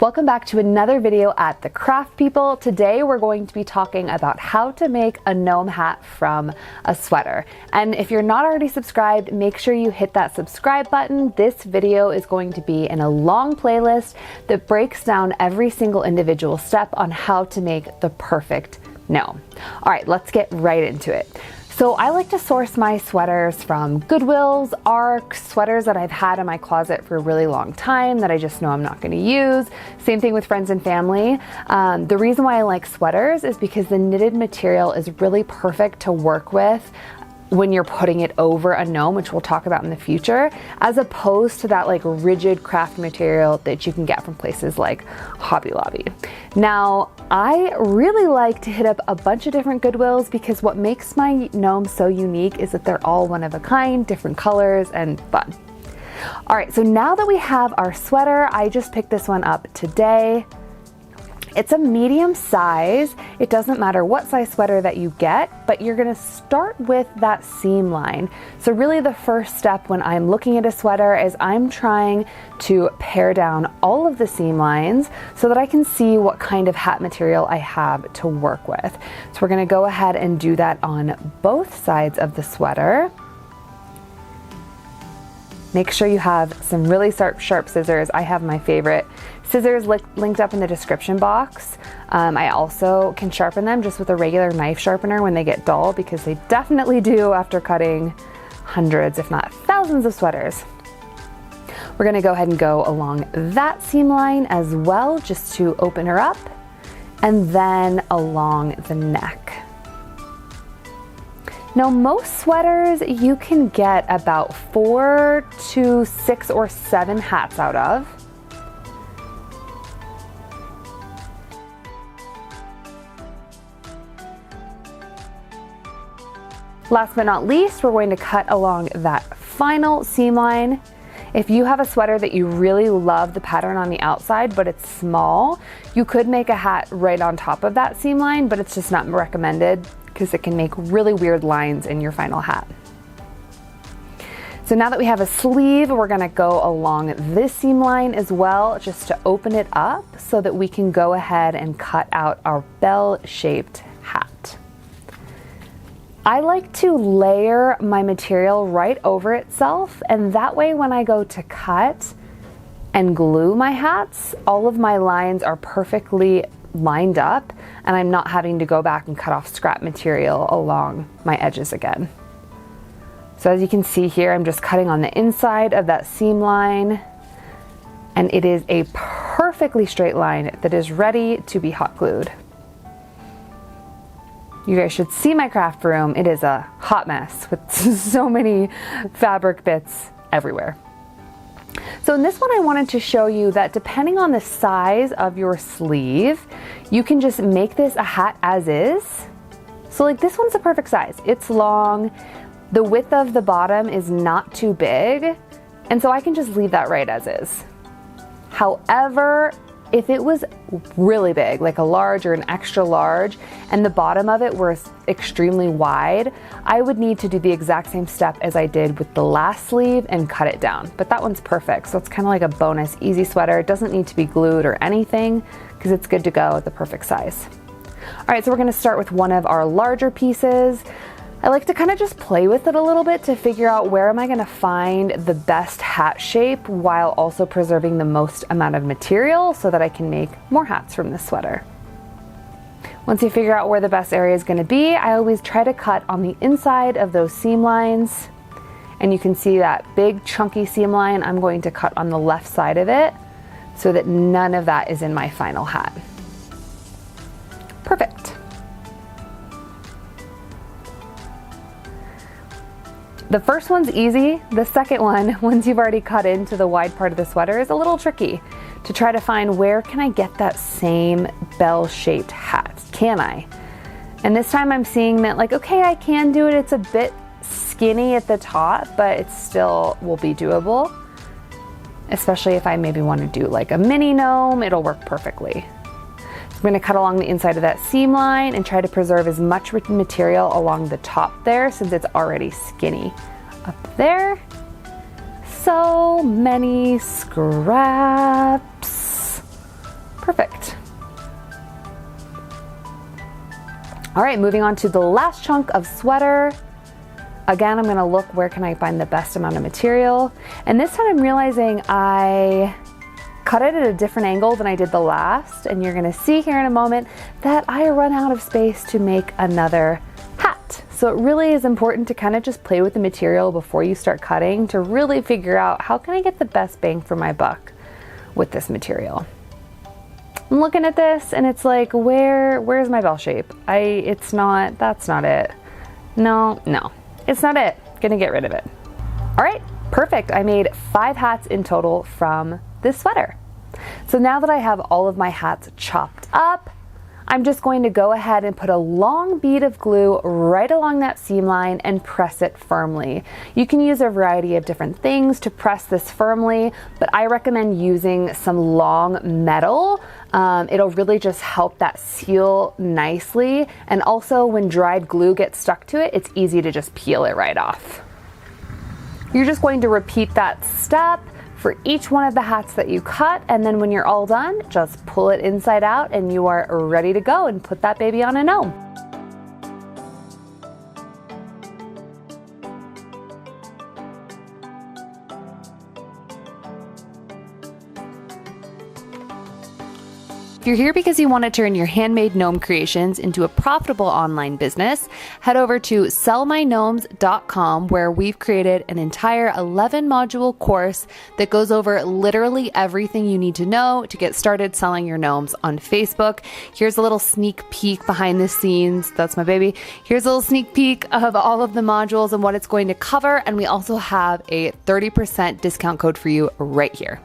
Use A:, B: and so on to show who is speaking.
A: Welcome back to another video at The Craft People. Today we're going to be talking about how to make a gnome hat from a sweater. And if you're not already subscribed, make sure you hit that subscribe button. This video is going to be in a long playlist that breaks down every single individual step on how to make the perfect gnome. All right, let's get right into it. So I like to source my sweaters from Goodwills, Arcs, sweaters that I've had in my closet for a really long time that I just know I'm not going to use. Same thing with friends and family. The reason why I like sweaters is because the knitted material is really perfect to work with when you're putting it over a gnome, which we'll talk about in the future, as opposed to that like rigid craft material that you can get from places like Hobby Lobby. Now, I really like to hit up a bunch of different Goodwills because what makes my gnome so unique is that they're all one of a kind, different colors, and fun. All right, so now that we have our sweater, I just picked this one up today. It's a medium size. It doesn't matter what size sweater that you get, but you're gonna start with that seam line. So really the first step when I'm looking at a sweater is I'm trying to pare down all of the seam lines so that I can see what kind of hat material I have to work with. So we're gonna go ahead and do that on both sides of the sweater. Make sure you have some really sharp scissors. I have my favorite scissors linked up in the description box. I also can sharpen them just with a regular knife sharpener when they get dull, because they definitely do after cutting hundreds, if not thousands of sweaters. We're gonna go ahead and go along that seam line as well, just to open her up, and then along the neck. Now, most sweaters you can get about 4 to 6 or 7 hats out of. Last but not least, we're going to cut along that final seam line. If you have a sweater that you really love the pattern on the outside, but it's small, you could make a hat right on top of that seam line, but it's just not recommended because it can make really weird lines in your final hat. So now that we have a sleeve, we're gonna go along this seam line as well, just to open it up so that we can go ahead and cut out our bell-shaped hat. I like to layer my material right over itself, and that way when I go to cut and glue my hats, all of my lines are perfectly lined up and I'm not having to go back and cut off scrap material along my edges again. So as you can see here, I'm just cutting on the inside of that seam line, and it is a perfectly straight line that is ready to be hot glued. You guys should see my craft room. It is a hot mess with so many fabric bits everywhere. So in this one, I wanted to show you that depending on the size of your sleeve, you can just make this a hat as is. So like this one's the perfect size. It's long. The width of the bottom is not too big. And so I can just leave that right as is. However, if it was really big, like a large or an extra large, and the bottom of it were extremely wide, I would need to do the exact same step as I did with the last sleeve and cut it down. But that one's perfect, so it's kind of like a bonus easy sweater. It doesn't need to be glued or anything because it's good to go at the perfect size. All right, so we're gonna start with one of our larger pieces. I like to kind of just play with it a little bit to figure out where am I gonna find the best hat shape while also preserving the most amount of material so that I can make more hats from this sweater. Once you figure out where the best area is gonna be, I always try to cut on the inside of those seam lines. And you can see that big chunky seam line, I'm going to cut on the left side of it so that none of that is in my final hat. Perfect. The first one's easy. The second one, once you've already cut into the wide part of the sweater, is a little tricky to try to find where can I get that same bell-shaped hat? Can I? And this time I'm seeing that like, okay, I can do it. It's a bit skinny at the top, but it still will be doable. Especially if I maybe want to do like a mini gnome, it'll work perfectly. I'm going to cut along the inside of that seam line and try to preserve as much material along the top there since it's already skinny up there. So many scraps. Perfect. All right, moving on to the last chunk of sweater. Again, I'm gonna look where can I find the best amount of material. And this time I'm realizing I cut it at a different angle than I did the last. And you're gonna see here in a moment that I run out of space to make another hat. So it really is important to kind of just play with the material before you start cutting to really figure out how can I get the best bang for my buck with this material. I'm looking at this and it's like, where's my bell shape? That's not it. No, it's not it. Gonna get rid of it. All right, perfect. I made 5 hats in total from this sweater. So now that I have all of my hats chopped up, I'm just going to go ahead and put a long bead of glue right along that seam line and press it firmly. You can use a variety of different things to press this firmly, but I recommend using some long metal. It'll really just help that seal nicely. And also when dried glue gets stuck to it, it's easy to just peel it right off. You're just going to repeat that step for each one of the hats that you cut, and then when you're all done, just pull it inside out and you are ready to go and put that baby on a gnome. If you're here because you want to turn your handmade gnome creations into a profitable online business, head over to sellmygnomes.com, where we've created an entire 11 module course that goes over literally everything you need to know to get started selling your gnomes on Facebook. Here's a little sneak peek behind the scenes. That's my baby. Here's a little sneak peek of all of the modules and what it's going to cover. And we also have a 30% discount code for you right here.